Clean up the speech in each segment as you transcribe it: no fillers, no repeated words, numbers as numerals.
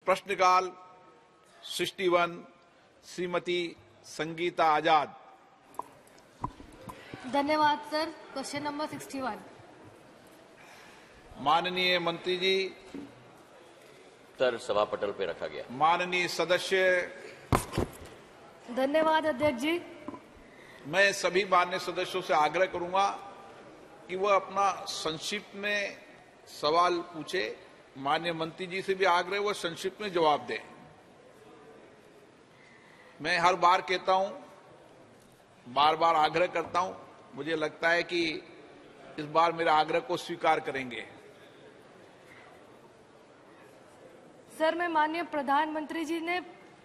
प्रश्नकाल 61 श्रीमती संगीता आजाद। धन्यवाद sir. Question number 61। माननीय मंत्री जी, उत्तर सभा पटल पे रखा गया। माननीय सदस्य, धन्यवाद अध्यक्ष जी। मैं सभी माननीय सदस्यों से आग्रह करूंगा कि वह अपना संक्षिप्त में सवाल पूछे। माननीय मंत्री जी से भी आग्रह वह संक्षिप्त में जवाब दें। मैं हर बार कहता हूं, बार बार आग्रह करता हूं, मुझे लगता है कि इस बार मेरे आग्रह को स्वीकार करेंगे। सर, मैं माननीय प्रधानमंत्री जी ने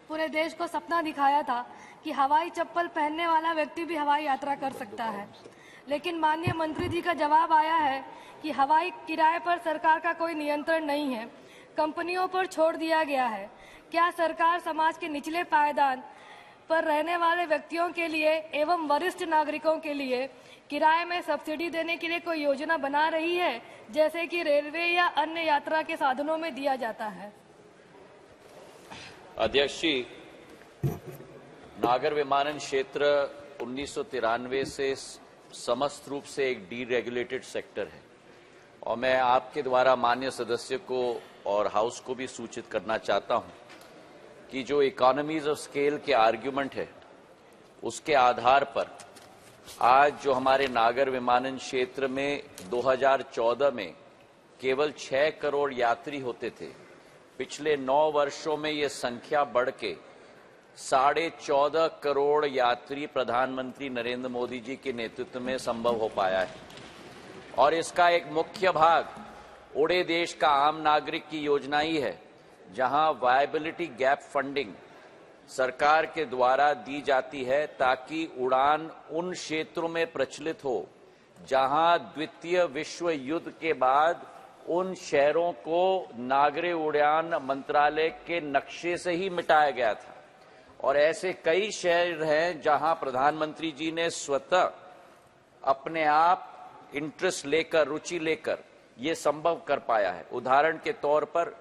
पूरे देश को सपना दिखाया था कि हवाई चप्पल पहनने वाला व्यक्ति भी हवाई यात्रा कर सकता है, लेकिन माननीय मंत्री जी का जवाब आया है कि हवाई किराए पर सरकार का कोई नियंत्रण नहीं है, कंपनियों पर छोड़ दिया गया है। क्या सरकार समाज के निचले पायदान पर रहने वाले व्यक्तियों के लिए एवं वरिष्ठ नागरिकों के लिए किराए में सब्सिडी देने के लिए कोई योजना बना रही है, जैसे कि रेलवे या अन्य यात्रा के साधनों में दिया जाता है? अध्यक्ष जी, नागर विमानन क्षेत्र 1993 से समस्त रूप से एक डीरेगुलेटेड सेक्टर है और मैं आपके द्वारा माननीय सदस्य को और हाउस को भी सूचित करना चाहता हूं कि जो इकोनॉमीज ऑफ स्केल के आर्ग्यूमेंट है उसके आधार पर आज जो हमारे नागर विमानन क्षेत्र में 2014 में केवल 6 करोड़ यात्री होते थे, पिछले 9 वर्षों में ये संख्या बढ़ के 14.5 करोड़ यात्री प्रधानमंत्री नरेंद्र मोदी जी के नेतृत्व में संभव हो पाया है। और इसका एक मुख्य भाग उड़े देश का आम नागरिक की योजना ही है, जहां वायबिलिटी गैप फंडिंग सरकार के द्वारा दी जाती है ताकि उड़ान उन क्षेत्रों में प्रचलित हो जहां द्वितीय विश्व युद्ध के बाद उन शहरों को नागरिक उड़ान मंत्रालय के नक्शे से ही मिटाया गया था। और ऐसे कई शहर हैं जहां प्रधानमंत्री जी ने स्वतः अपने आप इंटरेस्ट लेकर, रुचि लेकर ये संभव कर पाया है। उदाहरण के तौर पर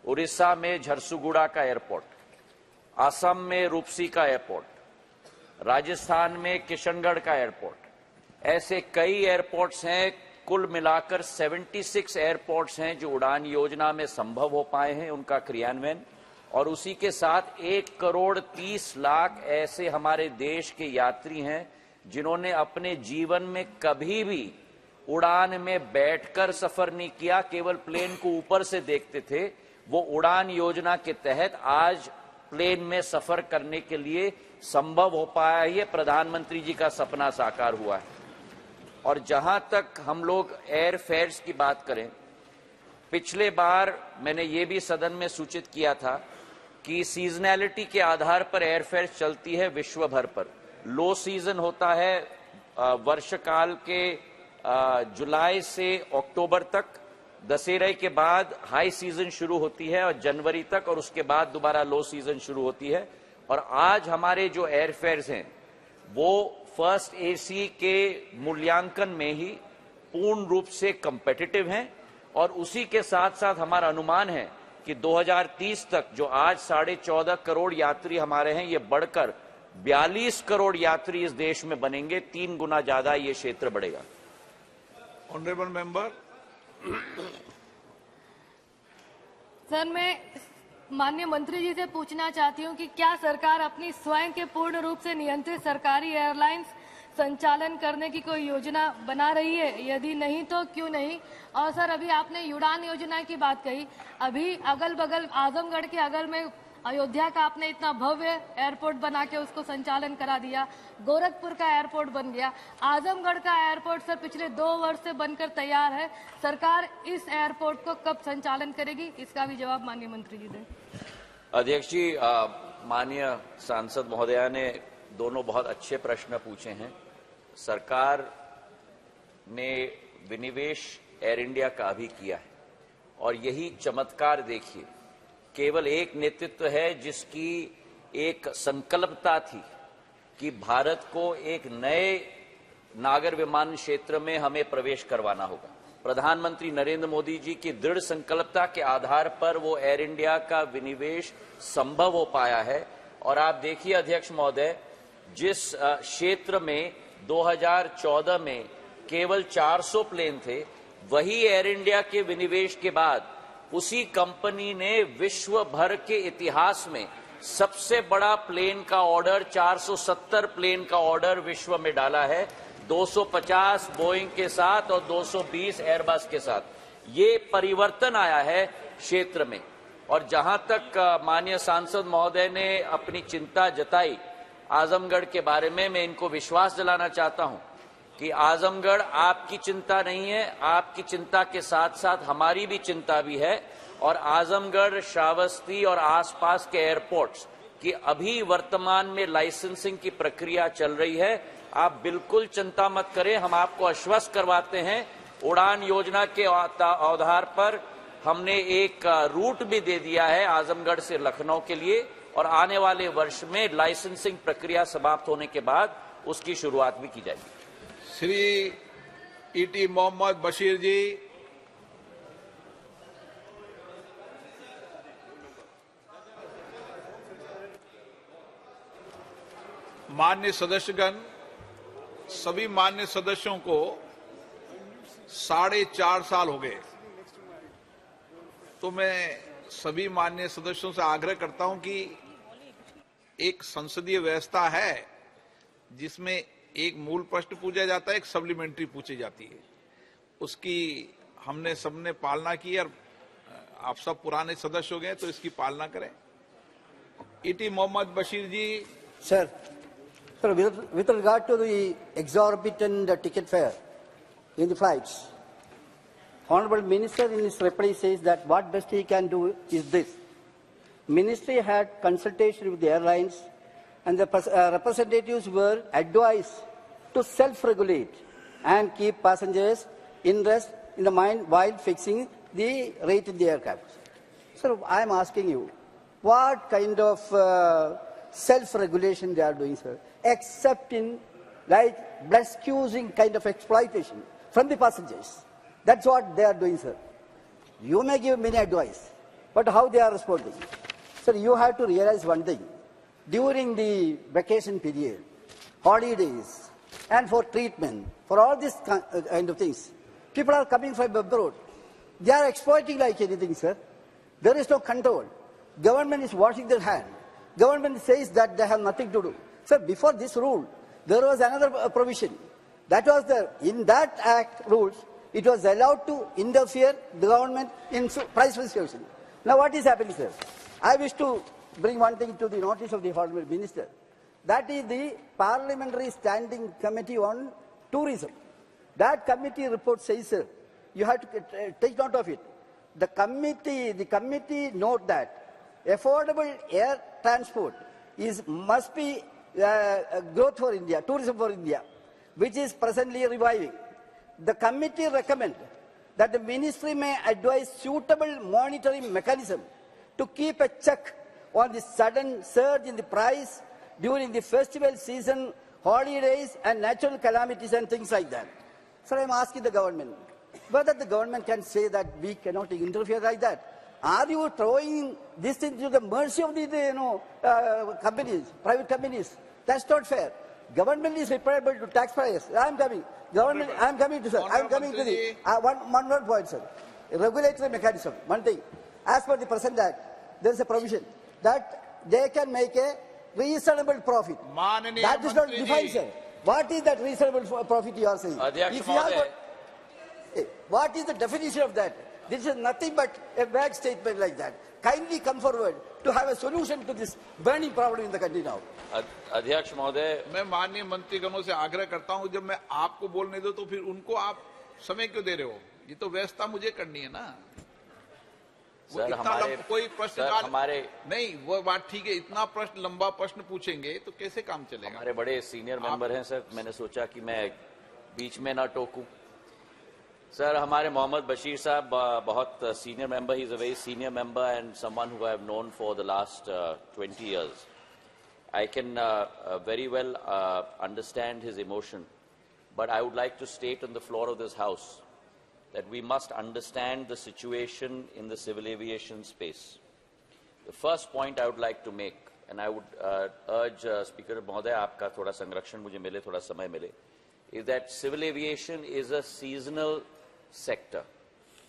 उड़ीसा में झरसुगुड़ा का एयरपोर्ट, असम में रूपसी का एयरपोर्ट, राजस्थान में किशनगढ़ का एयरपोर्ट, ऐसे कई एयरपोर्ट्स हैं। कुल मिलाकर 76 एयरपोर्ट्स हैं जो उड़ान योजना में संभव हो पाए हैं उनका क्रियान्वयन, और उसी के साथ 1 करोड़ 30 लाख ऐसे हमारे देश के यात्री हैं जिन्होंने अपने जीवन में कभी भी उड़ान में बैठकर सफर नहीं किया, केवल प्लेन को ऊपर से देखते थे। वो उड़ान योजना के तहत आज प्लेन में सफर करने के लिए संभव हो पाया है। ये प्रधानमंत्री जी का सपना साकार हुआ है। और जहां तक हम लोग एयर फेयर्स की बात करें, पिछले बार मैंने ये भी सदन में सूचित किया था कि सीजनैलिटी के आधार पर एयर फेयर्स चलती है विश्व भर पर। लो सीजन होता है वर्षकाल के जुलाई से अक्टूबर तक, दशहरे के बाद हाई सीजन शुरू होती है और जनवरी तक, और उसके बाद दोबारा लो सीजन शुरू होती है। और आज हमारे जो एयर फेयर्स हैं वो फर्स्ट एसी के मूल्यांकन में ही पूर्ण रूप से कंपेटिटिव हैं, और उसी के साथ साथ हमारा अनुमान है कि 2030 तक जो आज 14.5 करोड़ यात्री हमारे हैं, ये बढ़कर 42 करोड़ यात्री इस देश में बनेंगे। 3 गुना ज्यादा ये क्षेत्र बढ़ेगा। Honourable member. सर, मैं माननीय मंत्री जी से पूछना चाहती हूं कि क्या सरकार अपनी स्वयं के पूर्ण रूप से नियंत्रित सरकारी एयरलाइंस संचालन करने की कोई योजना बना रही है? यदि नहीं तो क्यों नहीं? और सर, अभी आपने उड़ान योजना की बात कही, अभी अगल बगल आजमगढ़ के अगल में अयोध्या का आपने इतना भव्य एयरपोर्ट बना के उसको संचालन करा दिया, गोरखपुर का एयरपोर्ट बन गया, आजमगढ़ का एयरपोर्ट सर पिछले 2 वर्ष से बनकर तैयार है। सरकार इस एयरपोर्ट को कब संचालन करेगी, इसका भी जवाब माननीय मंत्री जी दें। अध्यक्ष जी, माननीय सांसद महोदया ने दोनों बहुत अच्छे प्रश्न पूछे हैं। सरकार ने विनिवेश एयर इंडिया का भी किया है, और यही चमत्कार देखिए, केवल एक नेतृत्व है जिसकी एक संकल्पता थी कि भारत को एक नए नागर विमान क्षेत्र में हमें प्रवेश करवाना होगा। प्रधानमंत्री नरेंद्र मोदी जी की दृढ़ संकल्पता के आधार पर वो एयर इंडिया का विनिवेश संभव हो पाया है। और आप देखिए अध्यक्ष महोदय, जिस क्षेत्र में 2014 में केवल 400 प्लेन थे, वही एयर इंडिया के विनिवेश के बाद उसी कंपनी ने विश्व भर के इतिहास में सबसे बड़ा प्लेन का ऑर्डर, 470 प्लेन का ऑर्डर विश्व में डाला है, 250 बोइंग के साथ और 220 एयरबस के साथ। ये परिवर्तन आया है क्षेत्र में। और जहां तक माननीय सांसद महोदय ने अपनी चिंता जताई आजमगढ़ के बारे में, मैं इनको विश्वास दिलाना चाहता हूं कि आजमगढ़ आपकी चिंता नहीं है, आपकी चिंता के साथ साथ हमारी भी चिंता भी है। और आजमगढ़, श्रावस्ती और आसपास के एयरपोर्ट्स की अभी वर्तमान में लाइसेंसिंग की प्रक्रिया चल रही है। आप बिल्कुल चिंता मत करें, हम आपको आश्वस्त करवाते हैं। उड़ान योजना के आधार पर हमने एक रूट भी दे दिया है आजमगढ़ से लखनऊ के लिए, और आने वाले वर्ष में लाइसेंसिंग प्रक्रिया समाप्त होने के बाद उसकी शुरुआत भी की जाएगी। श्री ईटी मोहम्मद बशीर जी। मान्य सदस्यगण, सभी मान्य सदस्यों को 4.5 साल हो गए, तो मैं सभी माननीय सदस्यों से आग्रह करता हूं कि एक संसदीय व्यवस्था है जिसमें एक मूल प्रश्न पूछा जाता है, एक सप्लीमेंट्री पूछी जाती है। उसकी हमने सबने पालना की और आप सब पुराने सदस्य हो गए तो इसकी पालना करें। ET Mohammed Basheer ji. Sir, with regard to the exorbitant ticket fare in the flights, Honorable Minister in his reply says that what best he can do is this. Ministry had consultation with the airlines and the representatives were advised to self-regulate and keep passengers' interest in the mind while fixing the rate in the aircraft. Sir, I am asking you, what kind of self-regulation they are doing, sir, except in like blood-squeezing kind of exploitation from the passengers. That's what they are doing, sir. You may give many advice, but how they are responding? Sir, you have to realize one thing. During the vacation period, holidays, and for treatment, for all these kind of things, people are coming from abroad. They are exploiting like anything, sir. There is no control. Government is washing their hand. Government says that they have nothing to do. Sir, before this rule, there was another provision. That was there. In that act rules, it was allowed to interfere the government in price fixation. Now what is happening, sir? I wish to bring one thing to the notice of the Honourable Minister. That is the Parliamentary Standing Committee on Tourism. That committee report says, sir, you have to take note of it. The committee note that affordable air transport must be growth for India, tourism for India, which is presently reviving. The committee recommends that the ministry may advise suitable monitoring mechanism to keep a check on the sudden surge in the price during the festival season, holidays and natural calamities and things like that. So I am asking the government, whether the government can say that we cannot interfere like that. Are you throwing this into the mercy of the companies, private companies? That's not fair. Government is repairable to taxpayers. I am coming. Government, I am coming to sir. I am coming to the one more point, sir. Regulatory mechanism. One thing. As per the present act, there is a provision that they can make a reasonable profit. That is not defined, sir. What is that reasonable profit you are saying? If you are, what is the definition of that? This is nothing but a vague statement like that. Kindly come forward to have a solution to this burning problem in the country now. अध्यक्ष महोदय, मैं माननीय मंत्रीगणों से आग्रह करता हूं, जब मैं आपको बोलने दो तो फिर उनको आप समय क्यों दे रहे हो? ये तो व्यवस्था मुझे करनी है ना। सर, हमारे कोई प्रश्न हमारे नहीं, वो बात ठीक है। इतना प्रश्न लंबा प्रश्न पूछेंगे तो कैसे काम चलेगा? हमारे बड़े सीनियर मेंबर हैं सर, मैंने सोचा कि मैं बीच में ना टोकूं। सर, हमारे मोहम्मद बशीर साहब बहुत senior member, he is a very senior member and someone who I have known for the last 20 years. I can very well understand his emotion, but I would like to state on the floor of this house, that we must understand the situation in the civil aviation space. The first point I would like to make, and I would urge Speaker Mahoday, aapka thoda sanrakshan mujhe mile, thoda samay mile, is that civil aviation is a seasonal sector.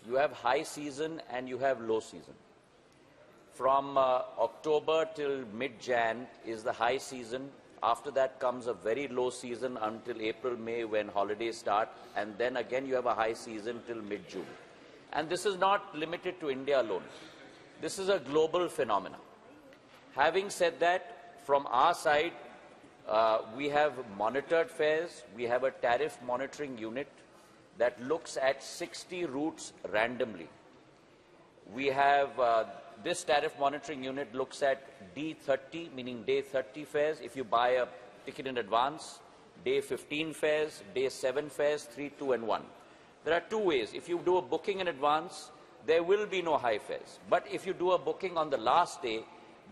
You have high season and you have low season. From October till mid-Jan is the high season. After that comes a very low season until April, May, when holidays start. And then again you have a high season till mid-June. And this is not limited to India alone. This is a global phenomenon. Having said that, from our side, we have monitored fares. We have a tariff monitoring unit that looks at 60 routes randomly. We have this tariff monitoring unit looks at D30, meaning day 30 fares. If you buy a ticket in advance, day 15 fares, day 7 fares, 3, 2, and 1. There are two ways. If you do a booking in advance, there will be no high fares. But if you do a booking on the last day,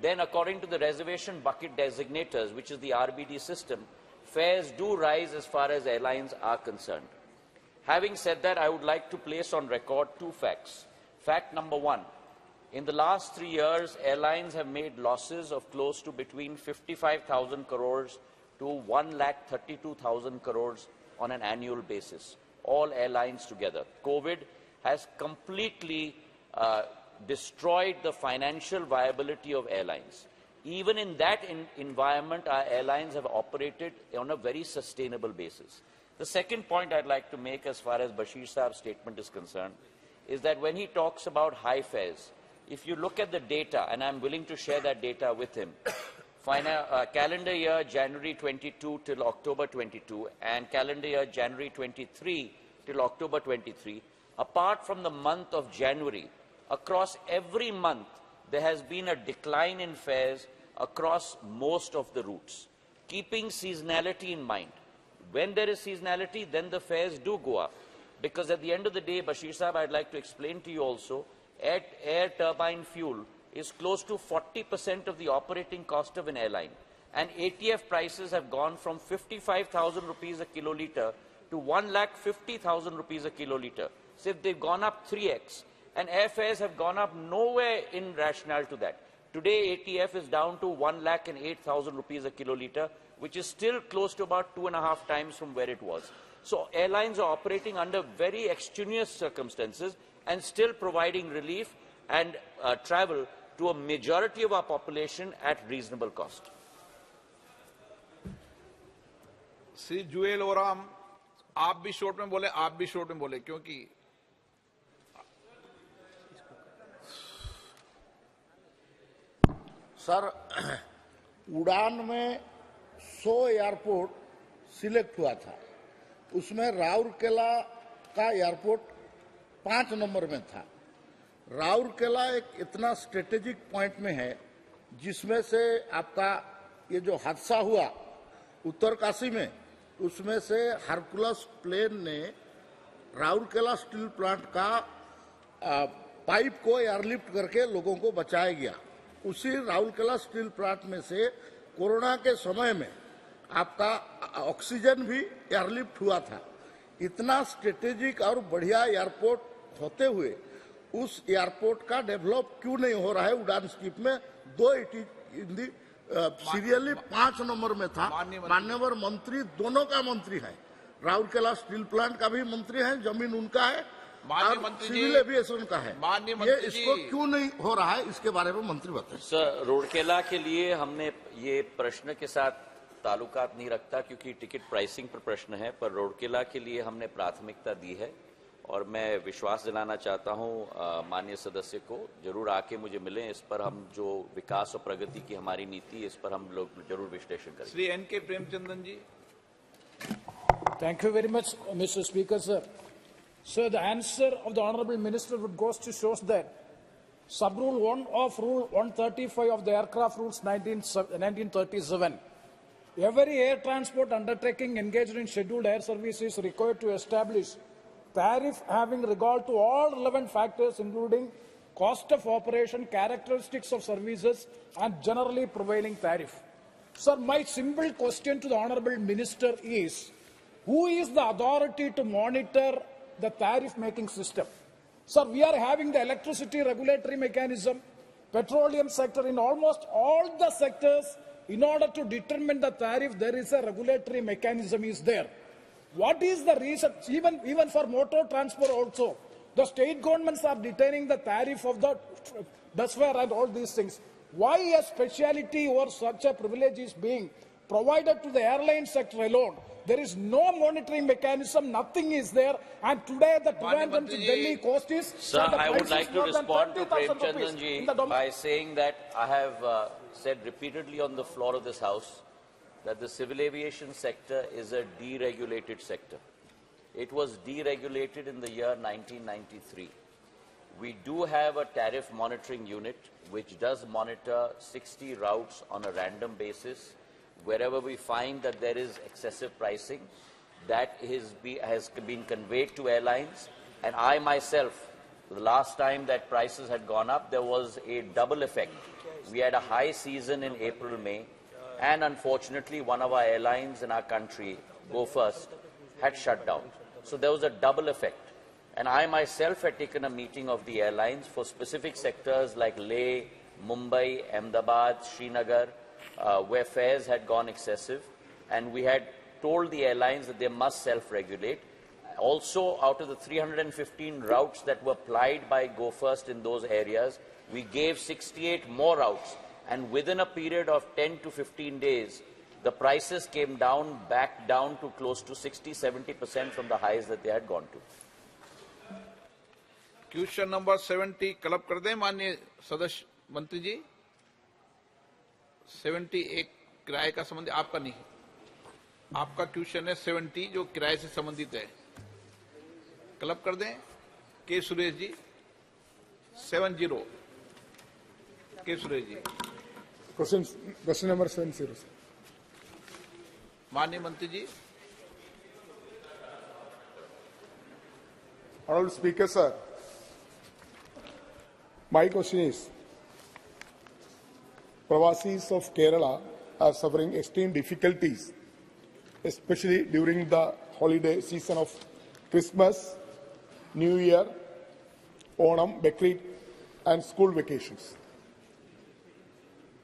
then according to the reservation bucket designators, which is the RBD system, fares do rise as far as airlines are concerned. Having said that, I would like to place on record two facts. Fact number one, in the last 3 years, airlines have made losses of close to between 55,000 crores to 1,32,000 crores on an annual basis, all airlines together. COVID has completely destroyed the financial viability of airlines. Even in that environment, our airlines have operated on a very sustainable basis. The second point I'd like to make as far as Bashir Saab's statement is concerned is that when he talks about high fares, if you look at the data, and I'm willing to share that data with him, calendar year January 22 till October 22 and calendar year January 23 till October 23, apart from the month of January, across every month there has been a decline in fares across most of the routes, keeping seasonality in mind. When there is seasonality, then the fares do go up. Because at the end of the day, Bashir Saab, I'd like to explain to you also, air turbine fuel is close to 40% of the operating cost of an airline. And ATF prices have gone from 55,000 rupees a kiloliter to 1,50,000 rupees a kiloliter. So they've gone up 3x. And airfares have gone up nowhere in rationale to that. Today, ATF is down to 1,08,000 rupees a kiloliter, which is still close to about 2.5 times from where it was. So airlines are operating under very extraneous circumstances and still providing relief and travel to a majority of our population at reasonable cost. Shri Jual Oram, आप भी short में बोले, आप भी short में बोले, क्योंकि sir, उड़ान में 100 एयरपोर्ट सिलेक्ट हुआ था, उसमें राउरकेला का एयरपोर्ट 5 नंबर में था। राउरकेला एक इतना स्ट्रेटेजिक पॉइंट में है जिसमें से आपका ये जो हादसा हुआ उत्तरकाशी में, उसमें से हरकुलस प्लेन ने राउरकेला स्टील प्लांट का पाइप को एयरलिफ्ट करके लोगों को बचाया गया। उसी राउरकेला स्टील प्लांट में से कोरोना के समय में आपका ऑक्सीजन भी एयरलिफ्ट हुआ था। इतना स्ट्रेटेजिक और बढ़िया एयरपोर्ट होते हुए उस एयरपोर्ट का डेवलप क्यों नहीं हो रहा है? उड़ान स्कीप में दो सीरियली 5 नंबर में था। माननीय मंत्री दोनों का मंत्री है, राउरकेला स्टील प्लांट का भी मंत्री है, जमीन उनका है और सिविल एविएशन का है। ये इसको क्यों नहीं हो रहा है, इसके बारे में मंत्री बताएं। सर, राउरकेला के लिए हमने ये प्रश्न के साथ ताल्लुकात नहीं रखता क्योंकि टिकट प्राइसिंग पर प्रश्न है, पर राउरकेला के लिए हमने प्राथमिकता दी है और मैं विश्वास दिलाना चाहता हूं माननीय सदस्य को, जरूर आके मुझे मिलें। इस पर हम जो विकास और प्रगति की हमारी नीति, इस पर हम लोग जरूर विश्लेषण करेंगे। Shri N K. Premachandran ji. Thank you very much, Mr. Speaker, sir. So the answer of the Honourable Minister would goes to shows that Sub-Rule 1 of Rule 135 of the Aircraft Rules 1937, every air transport undertaking engaged in scheduled air service is required to establish tariff having regard to all relevant factors including cost of operation, characteristics of services and generally prevailing tariff. Sir, my simple question to the Honourable Minister is, who is the authority to monitor the tariff making system. Sir, we are having the electricity regulatory mechanism, petroleum sector, in almost all the sectors. In order to determine the tariff, there is a regulatory mechanism is there. What is the reason, even for motor transport also, the state governments are determining the tariff of the bus fare and all these things. Why a speciality or such a privilege is being provided to the airline sector alone? There is no monitoring mechanism, nothing is there, and today the Trivandrum to Delhi cost is... Sir, I would like to respond to Premchandan ji by saying that I have said repeatedly on the floor of this House that the civil aviation sector is a deregulated sector. It was deregulated in the year 1993. We do have a tariff monitoring unit which does monitor 60 routes on a random basis. Wherever we find that there is excessive pricing, that has been conveyed to airlines. And I myself, the last time that prices had gone up, there was a double effect. We had a high season in April, May, and unfortunately one of our airlines in our country, Go First, had shut down. So there was a double effect. And I myself had taken a meeting of the airlines for specific sectors like Leh, Mumbai, Ahmedabad, Srinagar, where fares had gone excessive, and we had told the airlines that they must self-regulate. Also, out of the 315 routes that were plied by Go First in those areas, we gave 68 more routes, and within a period of 10 to 15 days, the prices came down, back down to close to 60-70% from the highs that they had gone to. Question number 70 club कर दें माननीय सदस्य मंत्री जी। 70 एक किराए का संबंध आपका नहीं, आपका क्वेश्चन है 70 जो किराए से संबंधित है। क्लब कर दें के सुरेश जी। 70 के सुरेश जी। क्वेश्चन नंबर 70 माननीय मंत्री जी। Honorable Speaker, sir, my question is, Pravasis of Kerala are suffering extreme difficulties, especially during the holiday season of Christmas, New Year, Onam, Bakrid, and school vacations.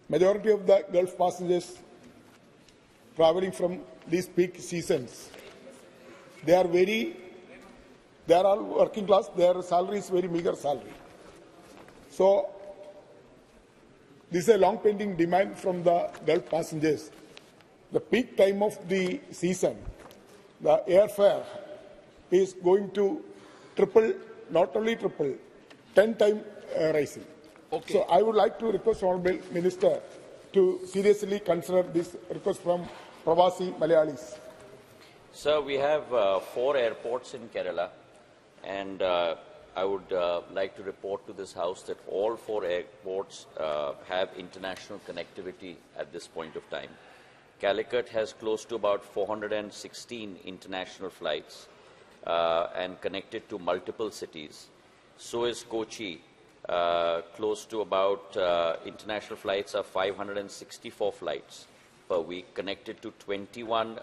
Majority of the Gulf passengers traveling from these peak seasons, they are all working class, their salary is very meager salary. So, this is a long pending demand from the Gulf passengers. The peak time of the season, the airfare is going to triple, not only triple, 10 times rising. Okay. So I would like to request Honourable Minister to seriously consider this request from Pravasi Malayalis. Sir, we have 4 airports in Kerala, and I would like to report to this House that all 4 airports have international connectivity at this point of time. Calicut has close to about 416 international flights and connected to multiple cities. So is Kochi, close to about international flights are 564 flights per week, connected to 21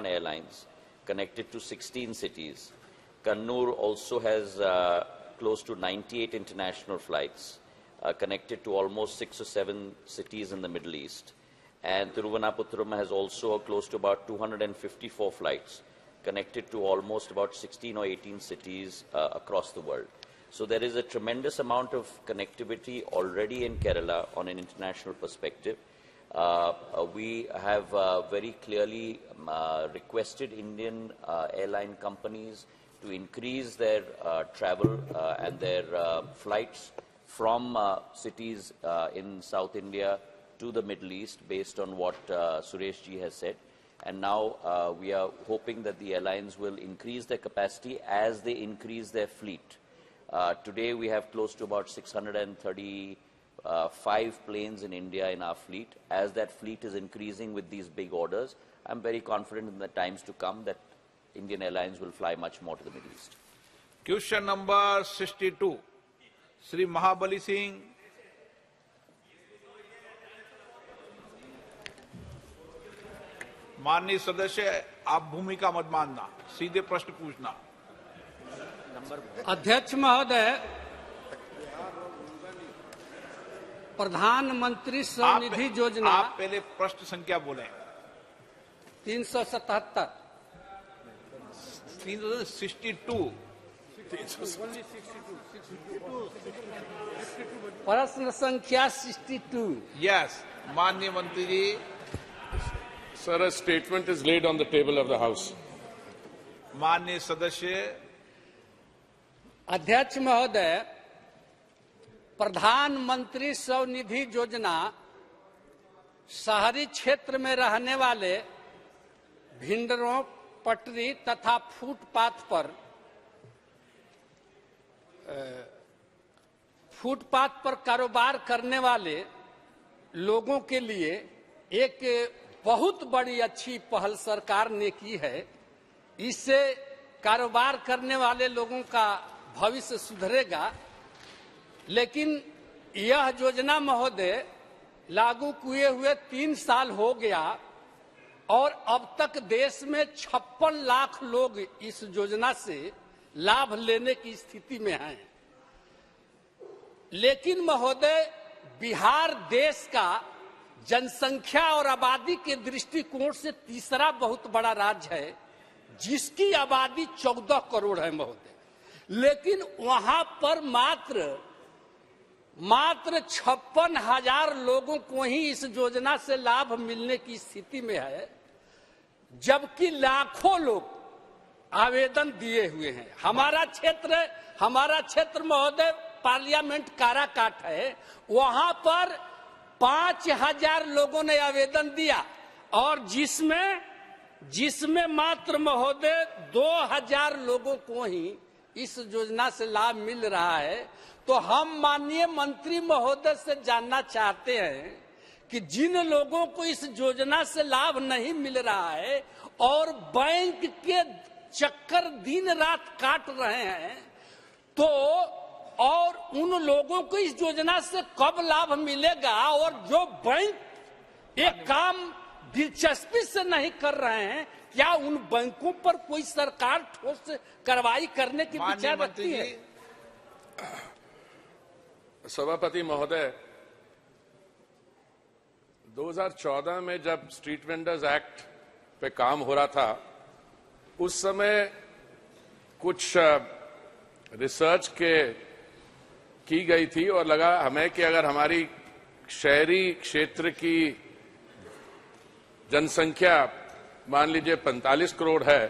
airlines, connected to 16 cities. Kannur also has close to 98 international flights, connected to almost 6 or 7 cities in the Middle East. And Thiruvananthapuram has also close to about 254 flights, connected to almost about 16 or 18 cities across the world. So there is a tremendous amount of connectivity already in Kerala on an international perspective. We have very clearly requested Indian airline companies to increase their travel and their flights from cities in South India to the Middle East based on what Suresh ji has said. And now we are hoping that the airlines will increase their capacity as they increase their fleet. Today we have close to about 635 planes in India in our fleet. As that fleet is increasing with these big orders, I'm very confident in the times to come that Indian Airlines will fly much more to the Middle East. Question number 62, Sri Mahabali Singh. माननीय सदस्य, आप भूमिका मत मानना, सीधे प्रश्न पूछना। अध्यक्ष महोदय, प्रधानमंत्री स्वनिधि योजना आप पहले प्रश्न संख्या बोले। 377 362 प्रश्न संख्या 62। यस, माननीय मंत्री जी। Sir, a statement is laid on the table of the House. माननीय सदस्य। अध्यक्ष महोदय, प्रधानमंत्री स्वनिधि योजना शहरी क्षेत्र में रहने वाले भिंडरों, पटरी तथा फुटपाथ पर कारोबार करने वाले लोगों के लिए एक बहुत बड़ी अच्छी पहल सरकार ने की है। इससे कारोबार करने वाले लोगों का भविष्य सुधरेगा। लेकिन यह योजना महोदय लागू किए हुए 3 साल हो गया और अब तक देश में 56 लाख लोग इस योजना से लाभ लेने की स्थिति में हैं। लेकिन महोदय, बिहार देश का जनसंख्या और आबादी के दृष्टिकोण से तीसरा बहुत बड़ा राज्य है, जिसकी आबादी 14 करोड़ है महोदय। लेकिन वहां पर मात्र 56,000 लोगों को ही इस योजना से लाभ मिलने की स्थिति में है, जबकि लाखों लोग आवेदन दिए हुए हैं। हमारा क्षेत्र महोदय पार्लियामेंट काराकाट है, वहां पर 5,000 लोगों ने आवेदन दिया और जिसमें मात्र महोदय 2,000 लोगों को ही इस योजना से लाभ मिल रहा है। तो हम माननीय मंत्री महोदय से जानना चाहते हैं कि जिन लोगों को इस योजना से लाभ नहीं मिल रहा है और बैंक के चक्कर दिन रात काट रहे हैं, तो और उन लोगों को इस योजना से कब लाभ मिलेगा? और जो बैंक एक काम दिलचस्पी से नहीं कर रहे हैं, क्या उन बैंकों पर कोई सरकार ठोस कार्रवाई करने की विचार रखती है? सभापति महोदय, 2014 में जब स्ट्रीट वेंडर्स एक्ट पे काम हो रहा था, उस समय कुछ रिसर्च की गई थी और लगा हमें कि अगर हमारी शहरी क्षेत्र की जनसंख्या मान लीजिए 45 करोड़ है,